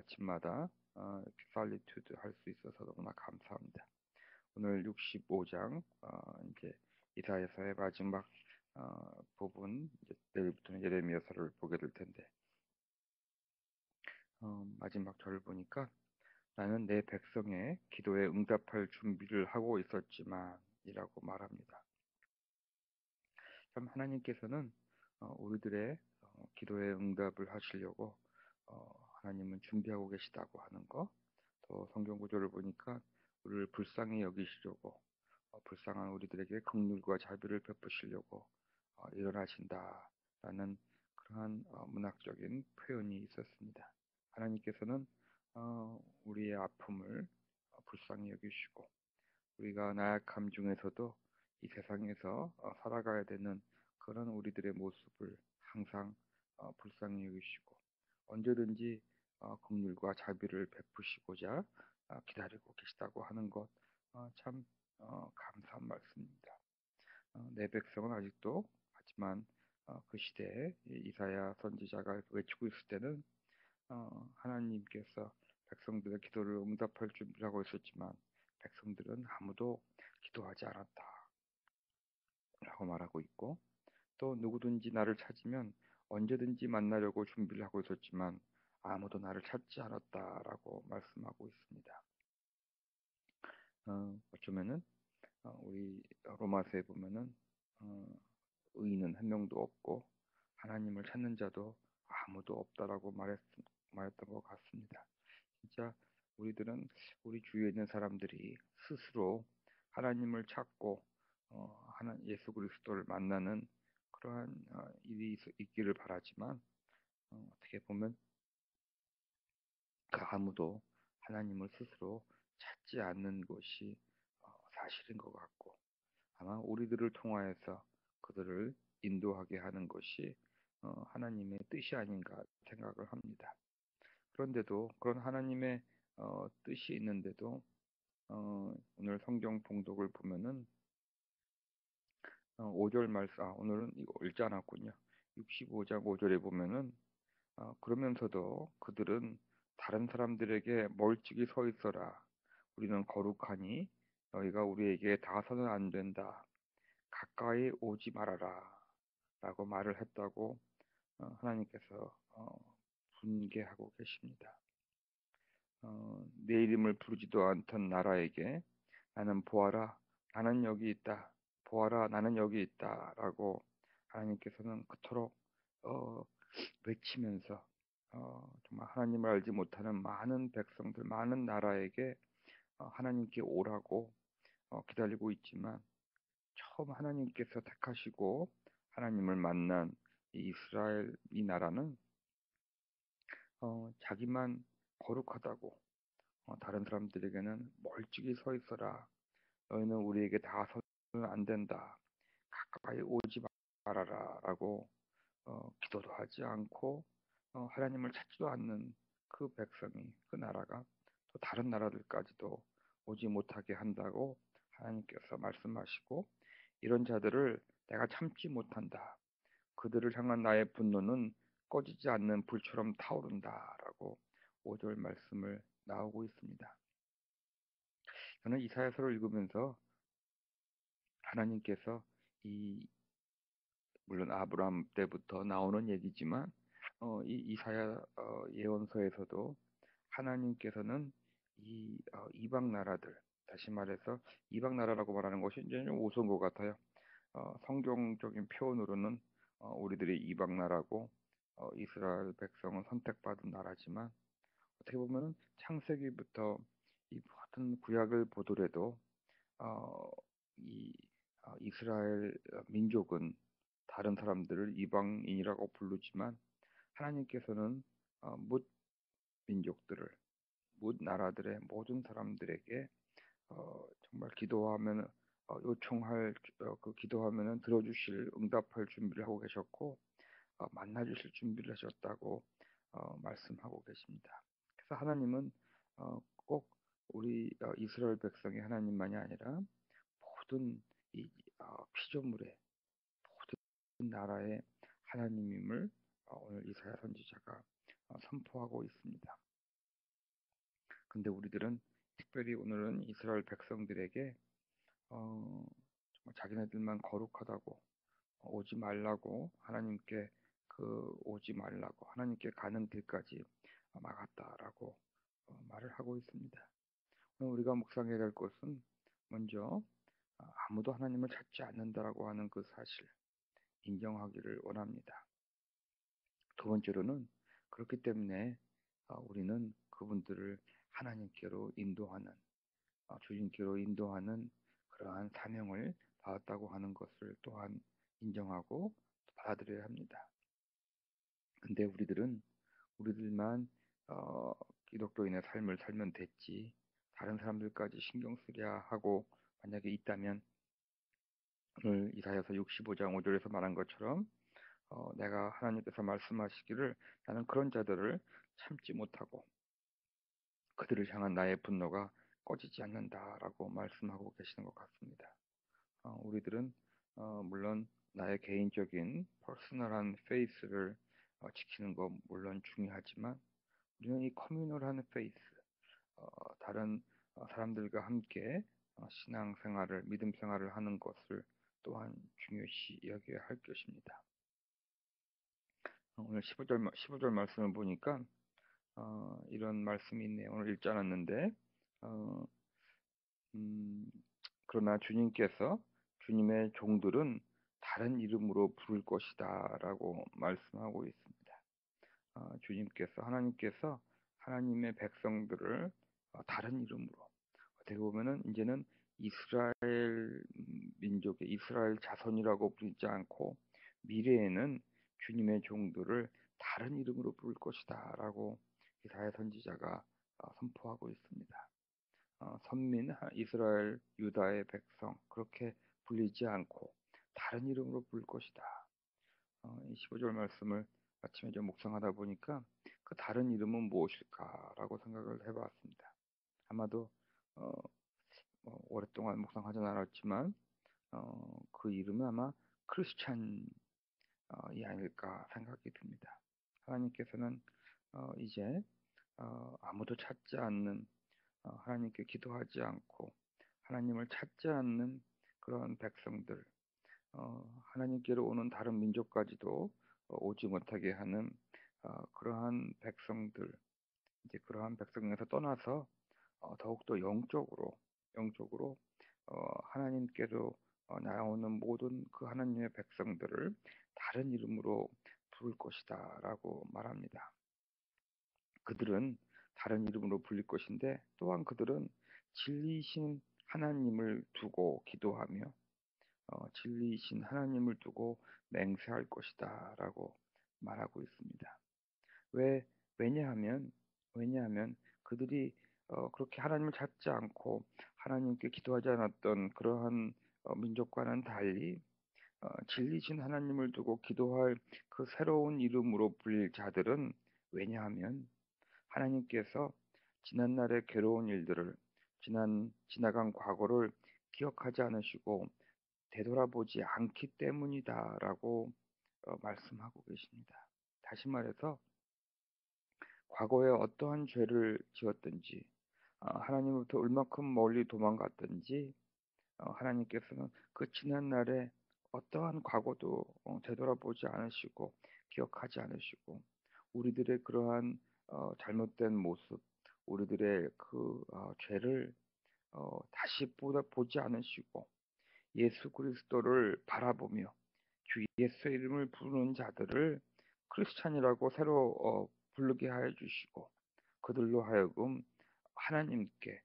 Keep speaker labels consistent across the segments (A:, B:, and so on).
A: 아침마다 이렇게 살리투드 할 수 있어서 너무나 감사합니다. 오늘 65장 이제 이사야서의 마지막 부분, 이제 내일부터는 예레미야서를 보게 될 텐데 마지막 절을 보니까 나는 내 백성의 기도에 응답할 준비를 하고 있었지만 이라고 말합니다. 참 하나님께서는 우리들의 기도에 응답을 하시려고 하나님은 준비하고 계시다고 하는 거, 또 성경 구조를 보니까 우리를 불쌍히 여기시려고 불쌍한 우리들에게 긍휼과 자비를 베푸시려고 일어나신다라는 그러한 문학적인 표현이 있었습니다. 하나님께서는 우리의 아픔을 불쌍히 여기시고 우리가 나약함 중에서도 이 세상에서 살아가야 되는 그런 우리들의 모습을 항상 불쌍히 여기시고 언제든지 긍휼과 자비를 베푸시고자 기다리고 계시다고 하는 것, 참 감사한 말씀입니다. 내 백성은 아직도, 하지만 그 시대에 이사야 선지자가 외치고 있을 때는 하나님께서 백성들의 기도를 응답할 준비를 하고 있었지만 백성들은 아무도 기도하지 않았다라고 말하고 있고, 또 누구든지 나를 찾으면 언제든지 만나려고 준비를 하고 있었지만 아무도 나를 찾지 않았다라고 말씀하고 있습니다. 어쩌면은 우리 로마서에 보면은 의인은 한 명도 없고 하나님을 찾는 자도 아무도 없다라고 말했던 것 같습니다. 진짜 우리들은 우리 주위에 있는 사람들이 스스로 하나님을 찾고 예수 그리스도를 만나는 그러한 일이 있기를 바라지만 어떻게 보면 그 아무도 하나님을 스스로 찾지 않는 것이 사실인 것 같고, 아마 우리들을 통하여서 그들을 인도하게 하는 것이 하나님의 뜻이 아닌가 생각을 합니다. 그런데도 그런 하나님의 뜻이 있는데도 오늘 성경 봉독을 보면은 5절 말씀, 오늘은 이거 읽지 않았군요. 65장 5절에 보면은 그러면서도 그들은 다른 사람들에게 멀찍이 서 있어라. 우리는 거룩하니 너희가 우리에게 다가서는 안 된다. 가까이 오지 말아라. 라고 말을 했다고 하나님께서 분개하고 계십니다. 내 이름을 부르지도 않던 나라에게 나는 보아라, 나는 여기 있다. 보아라, 나는 여기 있다라고 하나님께서는 그토록 어, 외치면서 정말 하나님을 알지 못하는 많은 백성들, 많은 나라에게 하나님께 오라고 기다리고 있지만, 처음 하나님께서 택하시고 하나님을 만난 이 이스라엘 이 나라는 자기만 거룩하다고 다른 사람들에게는 멀찍이 서 있어라. 너희는 우리에게 다가서는 안 된다. 가까이 오지 말아라라고 기도도 하지 않고 하나님을 찾지도 않는 그 백성이, 그 나라가 또 다른 나라들까지도 오지 못하게 한다고 하나님께서 말씀하시고, 이런 자들을 내가 참지 못한다. 그들을 향한 나의 분노는 꺼지지 않는 불처럼 타오른다라고 5절 말씀을 나오고 있습니다. 저는 이사야서를 읽으면서 하나님께서 이 물론 아브라함 때부터 나오는 얘기지만 이 이사야 예언서에서도 하나님께서는 이 이방 나라들, 다시 말해서 이방 나라라고 말하는 것이 이제 좀 우스운 것 같아요. 성경적인 표현으로는 우리들이 이방 나라고 이스라엘 백성은 선택받은 나라지만, 어떻게 보면 창세기부터 이 모든 구약을 보더라도 어, 이 이스라엘 민족은 다른 사람들을 이방인이라고 부르지만 하나님께서는 뭇 민족들을, 뭇 나라들의 모든 사람들에게 정말 기도하면 요청할 그 기도하면은 들어주실, 응답할 준비를 하고 계셨고 만나주실 준비를 하셨다고 말씀하고 계십니다. 그래서 하나님은 꼭 우리 이스라엘 백성의 하나님만이 아니라 모든 이 피조물의 모든 나라의 하나님임을 오늘 이사야 선지자가 선포하고 있습니다. 근데 우리들은 특별히 오늘은 이스라엘 백성들에게 정말 자기네들만 거룩하다고 오지 말라고 하나님께 오지 말라고 하나님께 가는 길까지 막았다라고 말을 하고 있습니다. 오늘 우리가 묵상해야 될 것은 먼저 아무도 하나님을 찾지 않는다라고 하는 그 사실 인정하기를 원합니다. 두 번째로는 그렇기 때문에 우리는 그분들을 하나님께로 인도하는 주님께로 인도하는 그러한 사명을 받았다고 하는 것을 또한 인정하고 받아들여야 합니다. 근데 우리들만 기독교인의 삶을 살면 됐지 다른 사람들까지 신경 쓰랴 하고 만약에 있다면 오늘 이사야서 65장 5절에서 말한 것처럼 내가 하나님께서 말씀하시기를 나는 그런 자들을 참지 못하고 그들을 향한 나의 분노가 꺼지지 않는다라고 말씀하고 계시는 것 같습니다. 우리들은 물론 나의 개인적인 퍼스널한 페이스를 지키는 거 물론 중요하지만 우리는 이 커뮤널한 페이스, 다른 사람들과 함께 신앙생활을 믿음 생활을 하는 것을 또한 중요시 여겨야 할 것입니다. 오늘 15절 말씀을 보니까 이런 말씀이 있네요. 오늘 읽지 않았는데 어, 그러나 주님께서 주님의 종들은 다른 이름으로 부를 것이다 라고 말씀하고 있습니다. 하나님께서 하나님의 백성들을 다른 이름으로 어떻게 보면은 이제는 이스라엘 민족의 이스라엘 자손이라고 부르지 않고 미래에는 주님의 종들을 다른 이름으로 부를 것이다 라고 이사야 선지자가 선포하고 있습니다. 선민 이스라엘 유다의 백성 그렇게 불리지 않고 다른 이름으로 부를 것이다. 이 15절 말씀을 아침에 좀 묵상하다 보니까 그 다른 이름은 무엇일까라고 생각을 해봤습니다. 아마도 어, 오랫동안 묵상하지 않았지만 그 이름은 아마 크리스찬이 아닐까 생각이 듭니다. 하나님께서는 이제 아무도 찾지 않는 하나님께 기도하지 않고 하나님을 찾지 않는 그런 백성들, 하나님께로 오는 다른 민족까지도 오지 못하게 하는 그러한 백성들, 이제 그러한 백성에서 떠나서 더욱더 영적으로 하나님께로 나아오는 모든 그 하나님의 백성들을 다른 이름으로 부를 것이다라고 말합니다. 그들은 다른 이름으로 불릴 것인데 또한 그들은 진리이신 하나님을 두고 기도하며 진리이신 하나님을 두고 맹세할 것이다라고 말하고 있습니다. 왜 왜냐하면 그들이 그렇게 하나님을 찾지 않고 하나님께 기도하지 않았던 그러한 민족과는 달리 진리신 하나님을 두고 기도할 그 새로운 이름으로 불릴 자들은 왜냐하면 하나님께서 지난날의 괴로운 일들을 지나간 과거를 기억하지 않으시고 되돌아보지 않기 때문이다라고 말씀하고 계십니다. 다시 말해서 과거에 어떠한 죄를 지었든지 하나님으로부터 얼마큼 멀리 도망갔든지 하나님께서는 그 지난날에 어떠한 과거도 되돌아보지 않으시고 기억하지 않으시고 우리들의 그러한 잘못된 모습, 우리들의 그 죄를 다시 보지 않으시고 예수 그리스도를 바라보며 주 예수의 이름을 부르는 자들을 크리스찬이라고 새로 부르게 하여 주시고 그들로 하여금 하나님께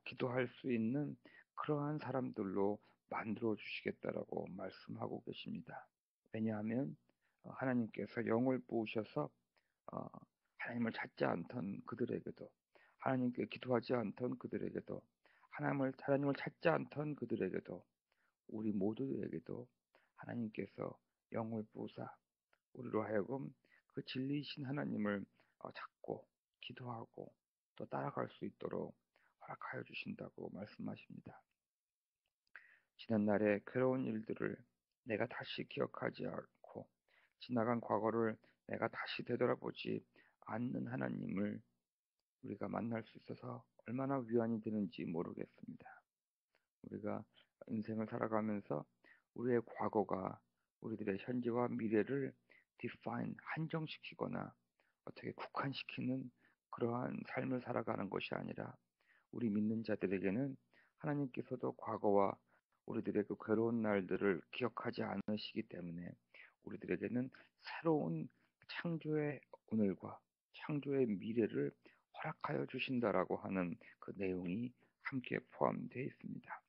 A: 기도할 수 있는 그러한 사람들로 만들어 주시겠다라고 말씀하고 계십니다. 왜냐하면 하나님께서 영을 부으셔서 어, 하나님을 찾지 않던 그들에게도 하나님께 기도하지 않던 그들에게도 하나님을 찾지 않던 그들에게도 우리 모두에게도 하나님께서 영을 부으사 우리로 하여금 그 진리이신 하나님을 찾고 기도하고 또 따라갈 수 있도록 허락하여 주신다고 말씀하십니다. 지난날의 괴로운 일들을 내가 다시 기억하지 않고 지나간 과거를 내가 다시 되돌아보지 않는 하나님을 우리가 만날 수 있어서 얼마나 위안이 되는지 모르겠습니다. 우리가 인생을 살아가면서 우리의 과거가 우리들의 현재와 미래를 define, 한정시키거나 어떻게 국한시키는 그러한 삶을 살아가는 것이 아니라 우리 믿는 자들에게는 하나님께서도 과거와 우리들의 그 괴로운 날들을 기억하지 않으시기 때문에 우리들에게는 새로운 창조의 오늘과 창조의 미래를 허락하여 주신다라고 하는 그 내용이 함께 포함되어 있습니다.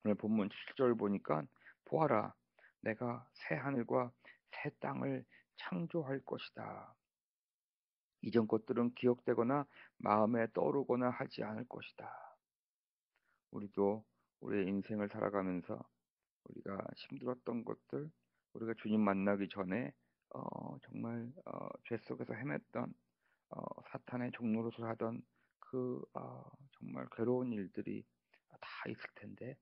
A: 오늘 본문 7절 보니까 보아라, 내가 새 하늘과 새 땅을 창조할 것이다. 이전 것들은 기억되거나 마음에 떠오르거나 하지 않을 것이다. 우리도 우리의 인생을 살아가면서 우리가 힘들었던 것들, 우리가 주님 만나기 전에 정말 죄 속에서 헤맸던 사탄의 종노릇을 하던 그 정말 괴로운 일들이 다 있을 텐데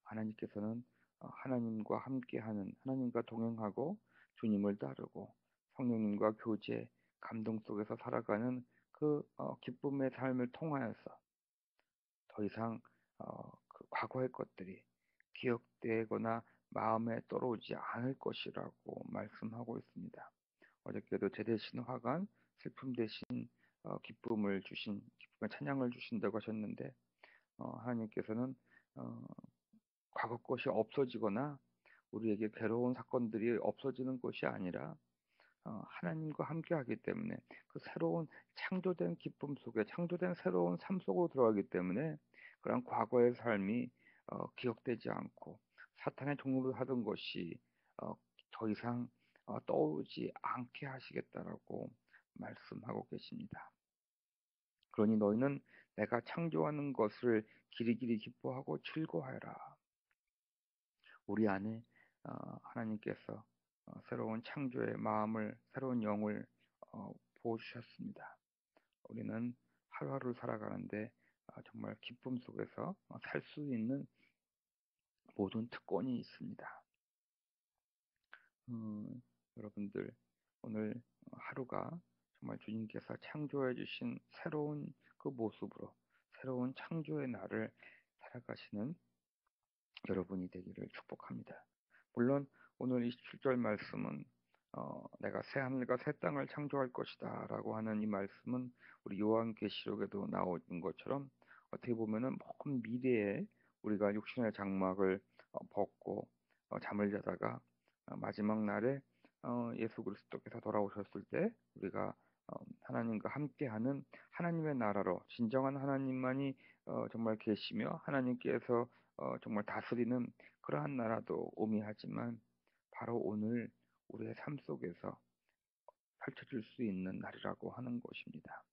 A: 하나님께서는 하나님과 함께하는 하나님과 동행하고 주님을 따르고 성령님과 교제, 감동 속에서 살아가는 그 기쁨의 삶을 통하여서 더 이상 그 과거의 것들이 기억되거나 마음에 떠오르지 않을 것이라고 말씀하고 있습니다. 어저께도 제 대신 화관, 슬픔 대신 기쁨을 주신, 기쁨의 찬양을 주신다고 하셨는데 하나님께서는 어, 과거 것이 없어지거나 우리에게 괴로운 사건들이 없어지는 것이 아니라 하나님과 함께하기 때문에 그 새로운 창조된 기쁨 속에 창조된 새로운 삶 속으로 들어가기 때문에 그런 과거의 삶이 기억되지 않고 사탄의 종로를 하던 것이 어, 더 이상 떠오르지 않게 하시겠다라고 말씀하고 계십니다. 그러니 너희는 내가 창조하는 것을 길이길이 기뻐하고 즐거워하라. 우리 안에 하나님께서 새로운 창조의 마음을 새로운 영을 부어주셨습니다. 우리는 하루하루 살아가는데 정말 기쁨 속에서 살 수 있는 모든 특권이 있습니다. 여러분들 오늘 하루가 정말 주님께서 창조해 주신 새로운 그 모습으로 새로운 창조의 날을 살아가시는 여러분이 되기를 축복합니다. 물론 오늘 27절 말씀은 내가 새 하늘과 새 땅을 창조할 것이다 라고 하는 이 말씀은 우리 요한계시록에도 나온 것처럼 어떻게 보면은 먼 미래에 우리가 육신의 장막을 벗고 잠을 자다가 마지막 날에 예수 그리스도께서 돌아오셨을 때 우리가 하나님과 함께하는 하나님의 나라로 진정한 하나님만이 정말 계시며 하나님께서 정말 다스리는 그러한 나라도 오미하지만 바로 오늘 우리의 삶 속에서 펼쳐질 수 있는 날이라고 하는 것입니다.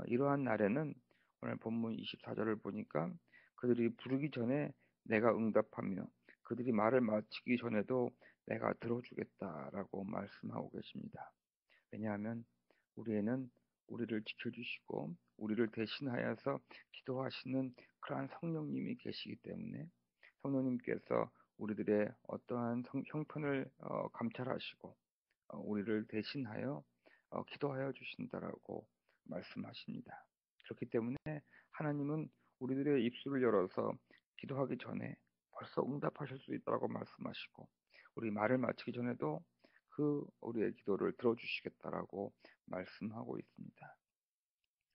A: 이러한 날에는 오늘 본문 24절을 보니까 그들이 부르기 전에 내가 응답하며 그들이 말을 마치기 전에도 내가 들어주겠다라고 말씀하고 계십니다. 왜냐하면 우리에는 우리를 지켜주시고 우리를 대신하여서 기도하시는 그러한 성령님이 계시기 때문에 성령님께서 우리들의 어떠한 형편을 감찰하시고 우리를 대신하여 기도하여 주신다라고 말씀하십니다. 그렇기 때문에 하나님은 우리들의 입술을 열어서 기도하기 전에 벌써 응답하실 수 있다고 말씀하시고 우리 말을 마치기 전에도 그 우리의 기도를 들어주시겠다라고 말씀하고 있습니다.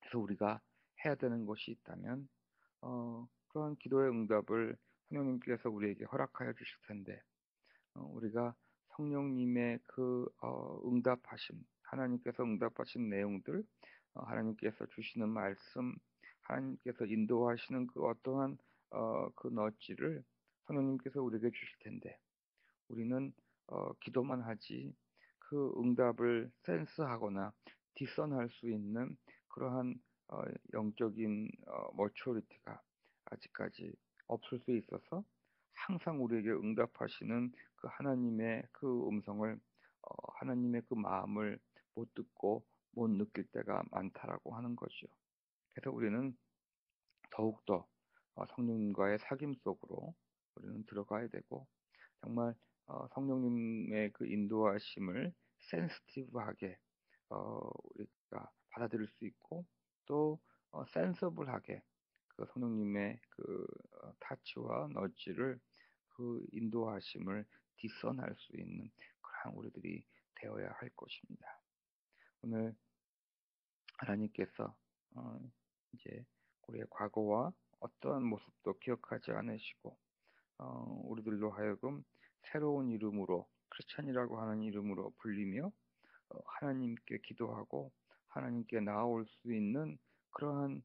A: 그래서 우리가 해야 되는 것이 있다면 그런 기도의 응답을 성령님께서 우리에게 허락하여 주실 텐데 우리가 성령님의 그 응답하심, 하나님께서 응답하신 내용들, 하나님께서 주시는 말씀, 하나님께서 인도하시는 그 어떠한 그 너지를 성령님께서 우리에게 주실 텐데 우리는 기도만 하지 그 응답을 센스하거나 디선할 수 있는 그러한 영적인 머추리티가 아직까지 없을 수 있어서 항상 우리에게 응답하시는 그 하나님의 그 음성을 하나님의 그 마음을 못 듣고 못 느낄 때가 많다라고 하는 거죠. 그래서 우리는 더욱더 성령님과의 사귐 속으로 우리는 들어가야 되고 정말 성령님의 그 인도하심을 센시티브하게 우리가 받아들일 수 있고 또 센서블하게 그 성령님의 그 타치와 너지를 그 인도하심을 디선할 수 있는 그러한 우리들이 되어야 할 것입니다. 오늘 하나님께서 어, 이제 우리의 과거와 어떠한 모습도 기억하지 않으시고 우리들로 하여금 새로운 이름으로 크리스찬이라고 하는 이름으로 불리며 하나님께 기도하고 하나님께 나아올 수 있는 그러한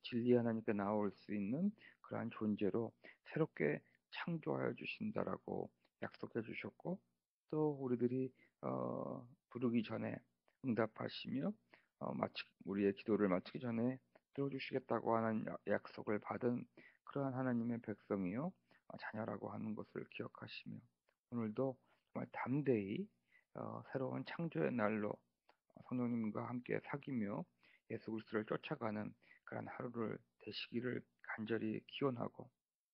A: 진리 하나님께 나아올 수 있는 그러한 존재로 새롭게 창조하여 주신다라고 약속해 주셨고 또 우리들이 부르기 전에 응답하시며 마치 우리의 기도를 마치기 전에 들어주시겠다고 하는 약속을 받은 그러한 하나님의 백성이요 자녀라고 하는 것을 기억하시며 오늘도 정말 담대히 새로운 창조의 날로 성령님과 함께 사귀며 예수 그리스도를 쫓아가는 그런 하루를 되시기를 간절히 기원하고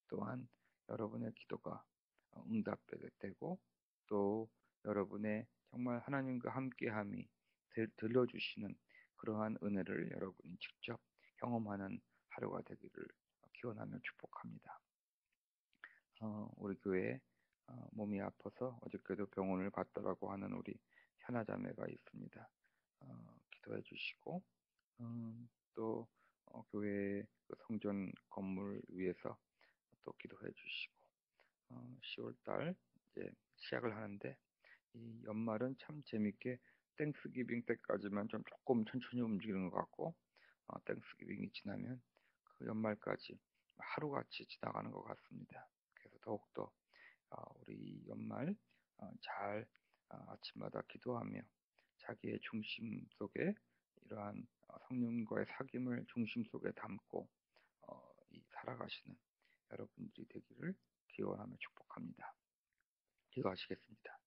A: 또한 여러분의 기도가 응답되고 또 여러분의 정말 하나님과 함께함이 들려주시는 그러한 은혜를 여러분이 직접 경험하는 하루가 되기를 기원하며 축복합니다. 우리 교회에 몸이 아파서 어저께도 병원을 갔다라고 하는 우리 현아 자매가 있습니다. 기도해 주시고 또 교회 그 성전 건물 위해서 또 기도해 주시고 10월 달 이제 시작을 하는데 이 연말은 참 재밌게 땡스기빙 때까지만 좀 조금 천천히 움직이는 것 같고 땡스기빙이 지나면 그 연말까지 하루같이 지나가는 것 같습니다. 그래서 더욱더 우리 연말 잘 아침마다 기도하며 자기의 중심 속에 이러한 성령과의 사귐을 중심 속에 담고 살아가시는 여러분들이 되기를 기원하며 축복합니다. 기도하시겠습니다.